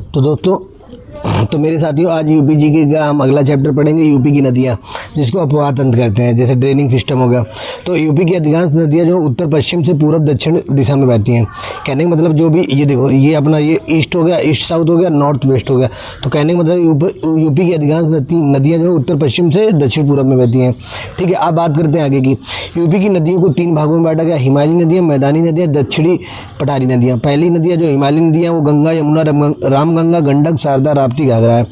तो दोस्तों, तो मेरे साथियों, आज यूपी जीके का हम अगला चैप्टर पढ़ेंगे, यूपी की नदियाँ, जिसको अपवाह तंत्र कहते हैं, जैसे ड्रेनिंग सिस्टम हो गया। तो यूपी की अधिकांश नदियाँ जो उत्तर पश्चिम से पूर्व दक्षिण दिशा में बहती हैं। कहने का मतलब जो भी, ये देखो, ये अपना ये ईस्ट हो गया, ईस्ट साउथ हो गया, नॉर्थ वेस्ट हो गया। तो कहने का मतलब यूपी की अधिकांश नदियाँ जो उत्तर पश्चिम से दक्षिण पूर्व में बहती हैं। ठीक है, अब बात करते हैं आगे की। यूपी की नदियों को 3 भागों में बांटा गया: हिमालयी नदियाँ, मैदानी नदियाँ, दक्षिणी पठारी नदियाँ। पहली नदियाँ जो हिमालयी नदियाँ वो गंगा, यमुना, रामगंगा, गंडक, शारदा, राप्ती, घाघरा है।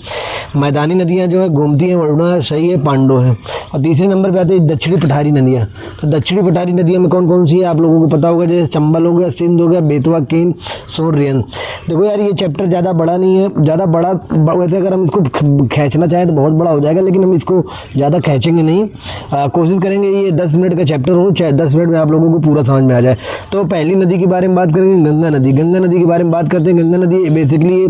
मैदानी नदियाँ जो है गोमती है, वरुणा है, सही है, पांडव है। और तीसरे नंबर पे आते हैं दक्षिणी पठारी नदियाँ। तो दक्षिणी पठारी नदियों में कौन कौन सी है आप लोगों को पता होगा, जैसे चंबल हो गया, सिंध हो गया, बेतवा, केन, सोन, रियन। देखो यार, ये चैप्टर ज़्यादा बड़ा नहीं है, ज़्यादा बड़ा वैसे अगर हम इसको खींचना चाहें तो बहुत बड़ा हो जाएगा, लेकिन हम इसको ज़्यादा खींचेंगे नहीं। कोशिश करेंगे ये 10 मिनट का चैप्टर हो, चाहे 10 मिनट में आप लोगों को पूरा समझ में आ जाए। तो पहली नदी के बारे में बात करेंगे, गंगा नदी। गंगा नदी के बारे में बात करते हैं। गंगा नदी बेसिकली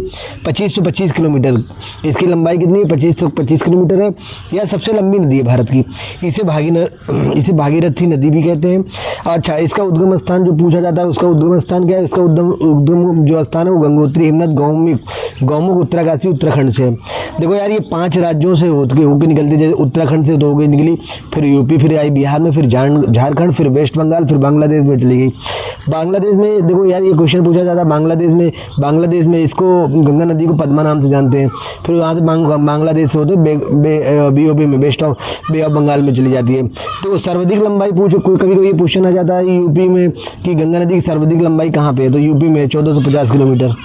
2525 किलोमीटर, इसकी लंबाई कितनी है, 2525 किलोमीटर है। यह सबसे लंबी नदी है भारत की। इसे भागीरथी नदी भी कहते हैं। अच्छा, इसका उद्गम स्थान जो पूछा जाता है, उसका उद्गम स्थान क्या है? इसका उद्गम जो स्थान है वो गंगोत्री, हिमनद, गौमुख, उत्तरकाशी, उत्तराखंड से। देखो यार, ये 5 राज्यों से होकर निकलती है। जैसे उत्तराखंड से तो होकर निकली, फिर यूपी, फिर आई बिहार में, फिर झारखंड, फिर वेस्ट बंगाल, फिर बांग्लादेश में चली गई। बांग्लादेश में देखो यार, ये क्वेश्चन पूछा जाता है, बांग्लादेश में इसको गंगा नदी को पद्मा नाम से जानते हैं। फिर वहाँ से बांग्लादेश से होते BOB में, बे ऑफ बंगाल में चली जाती है। तो सर्वाधिक लंबाई कभी कभी ये क्वेश्चन आ जाता है यूपी में कि गंगा नदी की सर्वाधिक लंबाई कहाँ पे है, तो यूपी में 1450 किलोमीटर।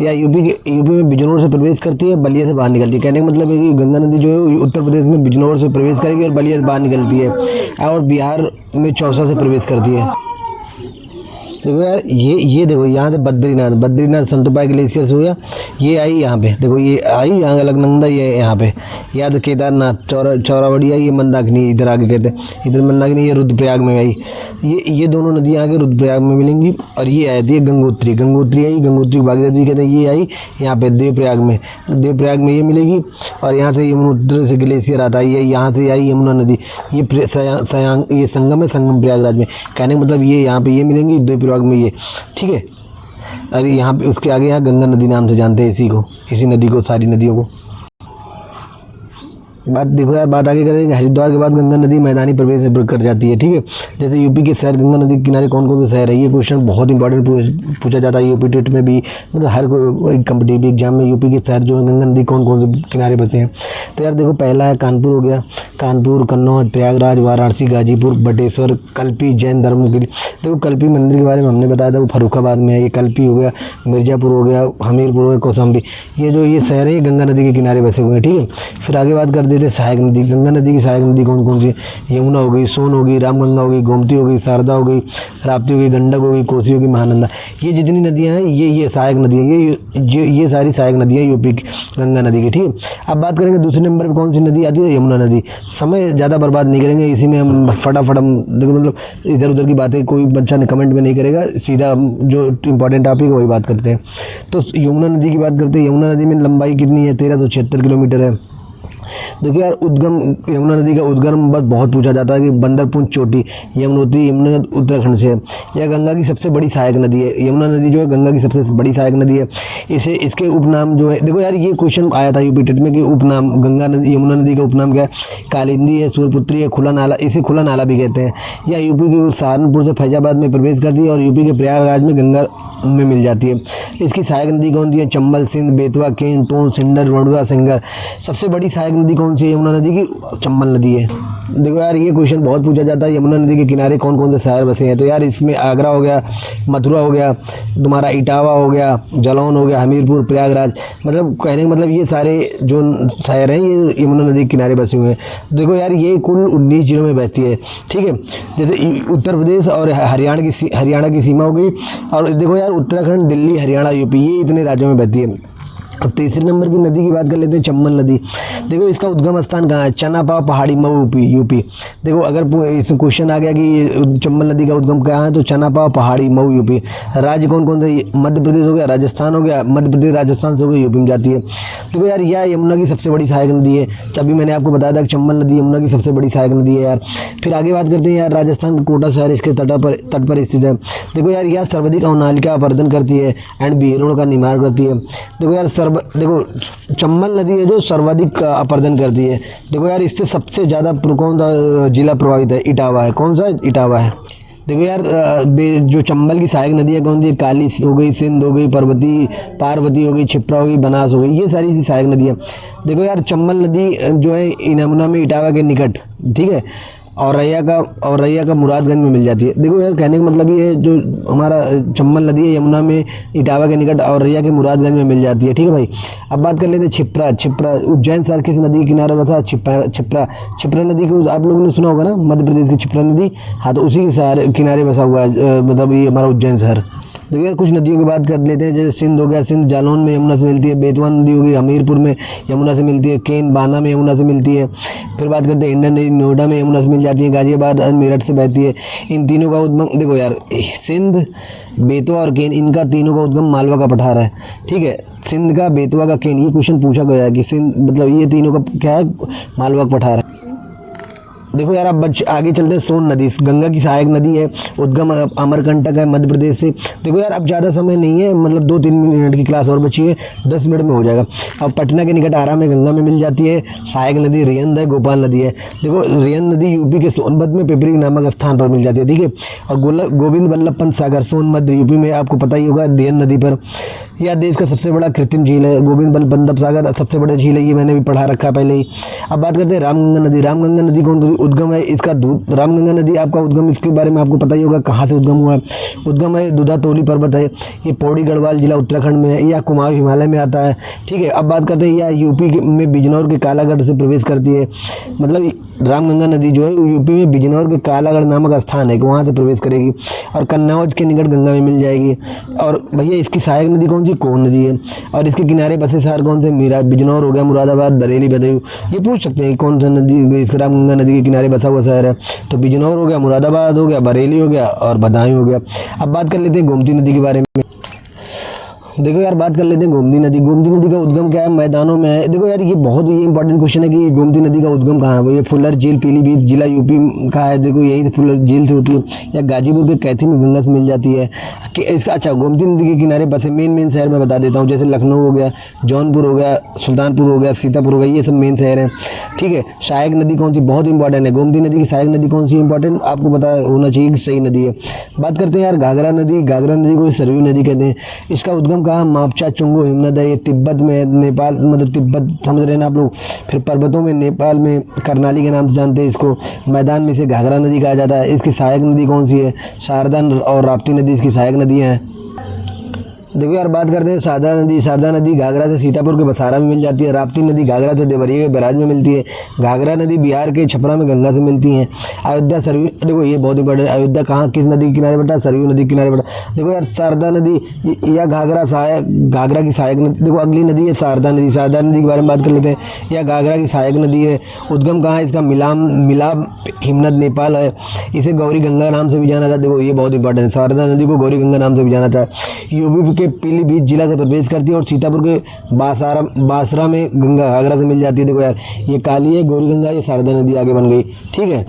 या यूपी में बिजनौर से प्रवेश करती है, बलिया से बाहर निकलती है। कहने का मतलब है कि गंगा नदी जो है उत्तर प्रदेश में बिजनौर से प्रवेश करेगी और बलिया से बाहर निकलती है, और बिहार में चौसा से प्रवेश करती है। देखो यार, ये देखो, यहाँ से बद्रीनाथ संतोपाय ग्लेशियर से हो गया, ये आई यहाँ पे। देखो ये आई यहाँ अलकनंदा, ये यहाँ पे। या तो केदारनाथ, चौरावड़िया, ये मंदाकिनी इधर आगे कहते हैं, इधर मंदाकिनी, ये रुद्रप्रयाग में आई। ये दोनों नदियाँ आगे रुद्रप्रयाग में मिलेंगी। और ये आई थी गंगोत्री आई, गंगोत्री को भागीरथी कहते हैं। ये आई यहाँ पे देवप्रयाग में ये मिलेगी। और यहाँ से यमुनोत्री से ग्लेशियर आता है, ये यहाँ से आई यमुना नदी, ये संगम है, संगम प्रयागराज में। कहने का मतलब ये यहाँ पे ये मिलेंगी देवप्रयाग में ये। ठीक है, अरे यहाँ पे उसके आगे यहाँ गंगा नदी नाम से जानते हैं इसी नदी को, सारी नदियों को। बात देखो यार, बात आगे करेंगे। हरिद्वार के बाद गंगा नदी मैदानी प्रवेश में कर जाती है। ठीक है, जैसे यूपी के शहर गंगा नदी के किनारे कौन कौन से शहर है, ये क्वेश्चन बहुत इंपॉर्टेंट पूछा जाता है यूपी टेट में भी, मतलब हर कोई कम्पिटिटिव एग्जाम में यूपी के शहर जो है गंगा नदी कौन कौन से किनारे बसे हैं। तो यार देखो, पहला है कानपुर हो गया, कानपुर, कन्नौज, प्रयागराज, वाराणसी, गाजीपुर, बटेश्वर, कल्पी, जैन धर्म के लिए। देखो कल्पी मंदिर के बारे में हमने बताया था, वो फर्रुखाबाद में है। ये कल्पी हो गया, मिर्ज़ापुर हो गया, हमीरपुर हो गया, कौशाम्बी, ये शहर है, ये गंगा नदी के किनारे बसे हुए हैं। ठीक है, फिर आगे बात कर देते सहायक नदी। गंगा नदी की सहायक नदी कौन कौन सी? यमुना हो गई, सोन हो गई, रामगंगा हो गई, गोमती हो गई, शारदा हो गई, राप्ती हो गई, गंडक हो गई, कोसी हो गई, महानंदा। ये जितनी नदियाँ हैं ये सहायक नदियाँ, ये सारी सहायक नदियाँ यूपी की गंगा नदी की। ठीक है, अब बात करेंगे दूसरे नंबर पर कौन सी नदी आती है, यमुना नदी। समय ज़्यादा बर्बाद नहीं करेंगे, इसी में हम फटाफट हम देखो, मतलब इधर उधर की बातें कोई बच्चा ने कमेंट में नहीं करेगा, सीधा जो इंपॉर्टेंट टॉपिक है वही बात करते हैं। तो यमुना नदी की बात करते हैं। यमुना नदी में लंबाई कितनी है? 1376 किलोमीटर है। देखिए यार, यमुना नदी का उद्गम बस बहुत पूछा जाता है कि बंदरपुंज चोटी, यमुनोत्री, यमुना उत्तराखंड से है। यह गंगा की सबसे बड़ी सहायक नदी है। यमुना नदी जो है गंगा की सबसे बड़ी सहायक नदी है। इसके उपनाम जो है, देखो यार, ये क्वेश्चन आया था यूपी टेट में कि उपनाम यमुना नदी का उपनाम क्या है? कालिंदी है, सूरपुत्री है, खुला नाला, इसे खुला नाला भी कहते हैं। यह यूपी के सहारनपुर से फैजाबाद में प्रवेश करती है और यूपी के प्रयागराज में गंगा में मिल जाती है। इसकी सहायक नदी कौन सी है? चंबल, सिंध, बेतवा, केन, टोंक, सिंडर, रोडगा, सिंगर। सबसे बड़ी सहायक नदी कौन सी है यमुना नदी की? चंबल नदी है। देखो यार, ये क्वेश्चन बहुत पूछा जाता है, यमुना नदी के किनारे कौन कौन से शहर बसे हैं। तो यार इसमें आगरा हो गया, मथुरा हो गया, तुम्हारा इटावा हो गया, जालौन हो गया, हमीरपुर, प्रयागराज। मतलब कहने का मतलब ये सारे जो शहर हैं ये यमुना नदी के किनारे बसे हुए हैं। देखो यार, ये कुल 19 जिलों में बहती है। ठीक है, जैसे उत्तर प्रदेश और हरियाणा की सीमा हो गई। और देखो यार, उत्तराखंड, दिल्ली, हरियाणा, यूपी, ये इतने राज्यों में बहती है। अब तीसरे नंबर की नदी की बात कर लेते हैं, चंबल नदी। देखो इसका उद्गम स्थान कहाँ है, चनापाव पहाड़ी मऊ यूपी। देखो अगर इस क्वेश्चन आ गया कि चंबल नदी का उद्गम कहाँ है, तो चनापाव पहाड़ी मऊ यूपी। राज्य कौन कौन से, मध्य प्रदेश हो गया, राजस्थान हो गया, मध्य प्रदेश राजस्थान से हो गया, यूपी में जाती है। देखो यार यह यमुना की सबसे बड़ी सहायक नदी है। अभी मैंने आपको बताया था कि चंबल नदी यमुना की सबसे बड़ी सहायक नदी है यार। फिर आगे बात करते हैं यार, राजस्थान का कोटा शहर इसके तट पर स्थित है। देखो यार यह सर्वाधिक अवनालिका अपरदन करती है एंड बीहरों का निर्माण करती है। देखो यार देखो चंबल नदी है जो सर्वाधिक अपरदन करती है। देखो यार इससे सबसे ज़्यादा कौन सा जिला प्रभावित है, इटावा है। कौन सा, इटावा है। देखो यार जो चंबल की सहायक नदी है कौन सी, काली हो गई, सिंध हो गई, पार्वती हो गई, क्षिप्रा हो गई, बनास हो गई, ये सारी सहायक नदी है। देखो यार चंबल नदी जो है यमुना में इटावा के निकट, ठीक है, और रैया का मुरादगंज में मिल जाती है। देखो यार कहने का मतलब ये है, जो हमारा चंबल नदी है यमुना में इटावा के निकट और रैया के मुरादगंज में मिल जाती है, ठीक है भाई। अब बात कर लेते हैं छिप्रा। उज्जैन शहर किस नदी के किनारे बसा, छिप्रा नदी को आप लोगों ने सुना होगा ना, मध्य प्रदेश की छिप्रा नदी, हाँ तो उसी के किनारे बसा हुआ है, मतलब ये हमारा उज्जैन शहर। देखिए यार कुछ नदियों की बात कर लेते हैं, जैसे सिंध हो गया, सिंध जालौन में यमुना से मिलती है। बेतवा नदी हो गई, हमीरपुर में यमुना से मिलती है। केन बांदा में यमुना से मिलती है। फिर बात करते हैं इंडियन नदी, नोएडा में यमुना से मिल जाती है। गाजियाबाद मेरठ से बहती है। इन तीनों का उद्गम, देखो यार सिंध, बेतवा और केन, इनका तीनों का उद्गम मालवा का पठार है, ठीक है। सिंध का, बेतवा का, केन, ये क्वेश्चन पूछा गया है कि सिंध मतलब ये तीनों का क्या है, मालवा का पठार है। देखो यार अब आगे चलते हैं, सोन नदी गंगा की सहायक नदी है। उद्गम अमरकंटक है मध्य प्रदेश से। देखो यार अब ज़्यादा समय नहीं है, मतलब 2-3 मिनट की क्लास और बची है, 10 मिनट में हो जाएगा। अब पटना के निकट आरा में गंगा में मिल जाती है। सहायक नदी रेयंद है, गोपाल नदी है। देखो रेयंद नदी यूपी के सोनभद्र में पिपरी नामक स्थान पर मिल जाती है, ठीक है। और गोविंद वल्लभ पंत सागर सोनभद्र यूपी में, आपको पता ही होगा, रेयंद नदी पर। यह देश का सबसे बड़ा कृत्रिम झील है। गोविंद वल्लभ पंत सागर सबसे बड़ा झील है, ये मैंने भी पढ़ा रखा है पहले ही। अब बात करते हैं रामगंगा नदी। रामगंगा नदी कौन उद्गम है इसका, रामगंगा नदी आपका उद्गम, इसके बारे में आपको पता ही होगा कहाँ से उद्गम हुआ है। उद्गम है दुधातोली पर्वत है, ये पौड़ी गढ़वाल जिला उत्तराखंड में है, या कुमाऊं हिमालय में आता है, ठीक है। अब बात करते हैं यह यूपी में बिजनौर के कालागढ़ से प्रवेश करती है। मतलब रामगंगा नदी जो है यूपी में बिजनौर के कालागढ़ नामक स्थान है कि वहाँ से प्रवेश करेगी और कन्नौज के निकट गंगा में मिल जाएगी। और भैया इसकी सहायक नदी कौन सी, कोन नदी है। और इसके किनारे बसे शहर कौन से, मीरा, बिजनौर हो गया, मुरादाबाद, बरेली, बदायूं। ये पूछ सकते हैं कौन सा नदी इस रामगंगा नदी के किनारे बसा हुआ शहर है, तो बिजनौर हो गया, मुरादाबाद हो गया, बरेली हो गया और बदायूं हो गया। अब बात कर लेते हैं गोमती नदी के बारे में। देखो यार बात कर लेते हैं गोमती नदी। गोमती नदी का उद्गम क्या है, मैदानों में है। देखो यार ये बहुत ही इंपॉर्टेंट क्वेश्चन है कि गोमती नदी का उद्गम कहाँ है। ये फुलर झील पीलीभीत जिला यूपी का है। देखो यही फुलर झील से होती है, या गाजीपुर के कैथी में गंगा से मिल जाती है कि इसका। अच्छा गोमती नदी के किनारे बसे मेन शहर में बता देता हूँ, जैसे लखनऊ हो गया, जौनपुर हो गया, सुल्तानपुर हो गया, सीतापुर हो गया, ये सब मेन शहर हैं, ठीक है। सहायक नदी कौन सी, बहुत इंपॉर्टेंट है। गोमती नदी की सहायक नदी कौन सी इंपॉर्टेंट, आपको पता होना चाहिए कि सही नदी है। बात करते हैं यार घाघरा नदी। घाघरा नदी को सरयू नदी कहते हैं। इसका उद्गम कहाँ, मापचा चुंगो हिमनद है, ये तिब्बत में है, नेपाल, मतलब तिब्बत समझ रहे हैं ना आप लोग। फिर पर्वतों में नेपाल में करनाली के नाम से जानते हैं इसको। मैदान में इसे घाघरा नदी कहा जाता है। इसकी सहायक नदी कौन सी है, शारदा और राप्ती नदी इसकी सहायक नदियाँ हैं। देखो यार बात करते हैं शारदा नदी घाघरा से सीतापुर के बसारा में मिल जाती है। राप्ती नदी घाघरा से देवरिया के बैराज में मिलती है। घाघरा नदी बिहार के छपरा में गंगा से मिलती है। अयोध्या सरयू, देखो ये बहुत इंपॉर्टेंट है। अयोध्या कहाँ किस नदी के किनारे पड़ता है, सरयू नदी के किनारे पड़ता है। देखो यार शारदा नदी या घाघरा की सहायक नदी। देखो अगली नदी है शारदा नदी। शारदा नदी के बारे में बात कर लेते हैं। यह घाघरा की सहायक नदी है। उद्गम कहाँ है इसका, मिलाप हिमनद नेपाल है। इसे गौरी गंगा नाम से भी जाना जाता है। देखो ये बहुत इंपॉर्टेंट है, शारदा नदी को गौरी गंगा नाम से भी जाना जाता है। यूपी के पीलीभीत जिला से प्रवेश करती है और सीतापुर के बासरा में गंगा घाघरा से मिल जाती है। देखो यार ये काली है, गौरी गंगा, ये शारदा नदी आगे बन गई, ठीक है।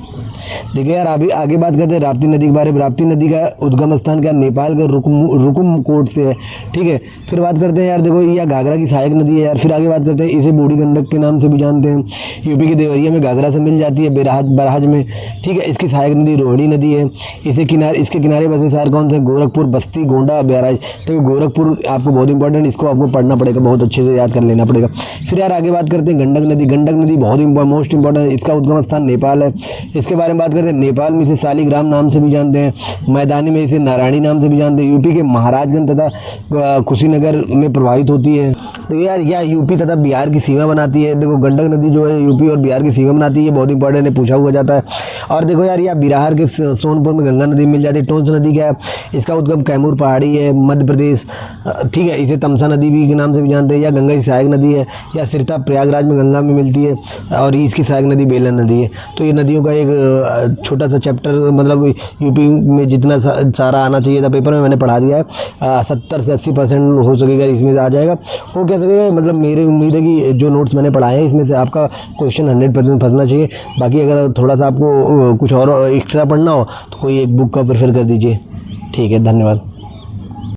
देखिए यार अभी आगे बात करते हैं राप्ती नदी के बारे में। राप्ती नदी का उद्गम स्थान क्या, नेपाल के रुकुमकोट से है, ठीक है। फिर बात करते हैं यार, देखो यह घाघरा की सहायक नदी है यार। फिर आगे बात करते हैं, इसे बूढ़ी गंडक के नाम से भी जानते हैं। यूपी के देवरिया में घाघरा से मिल जाती है, बरहाज में, ठीक है। इसकी सहायक नदी रोहिणी नदी है। इसके किनारे बसे शहर कौन से, गोरखपुर, बस्ती, गोंडा, बहराइच। तो गोरखपुर आपको बहुत इंपॉर्टेंट, इसको आपको पढ़ना पड़ेगा, बहुत अच्छे से याद कर लेना पड़ेगा। फिर यार आगे बात करते हैं गंडक नदी। गंडक नदी बहुत मोस्ट इंपॉर्टेंट, इसका उद्गम स्थान नेपाल है। इसके बारे में बात करते हैं, नेपाल में इसे शालिग्राम नाम से भी जानते हैं। मैदानी में इसे नारायणी नाम से भी जानते हैं। यूपी के महाराजगंज तथा कुशीनगर में प्रवाहित होती है। देखो यार यह यूपी तथा बिहार की सीमा बनाती है। देखो गंडक नदी जो है यूपी और बिहार की सीमा बनाती है, ये बहुत इंपॉर्टेंट है, पूछा हुआ जाता है। और देखो यार यह बिहार के सोनपुर में गंगा नदी मिल जाती है। टोंस नदी क्या है, इसका उद्गम कैमूर पहाड़ी है, मध्य प्रदेश। ठीक है, इसे तमसा नदी भी के नाम से भी जानते हैं, या गंगा की सहायक नदी है, या सिरता प्रयागराज में गंगा में मिलती है, और इसकी सहायक नदी बेलन नदी है। तो ये नदियों का एक छोटा सा चैप्टर मतलब यूपी में जितना सारा आना चाहिए था पेपर में मैंने पढ़ा दिया है। 70 से 80% हो सकेगा इसमें से आ जाएगा, हो क्या सकेगा। मतलब मेरी उम्मीद है कि जो नोट्स मैंने पढ़ाए हैं इसमें से आपका क्वेश्चन 100% फंसना चाहिए। बाकी अगर थोड़ा सा आपको कुछ और एक्स्ट्रा पढ़ना हो तो कोई एक बुक का प्रेफर कर दीजिए। ठीक है, धन्यवाद।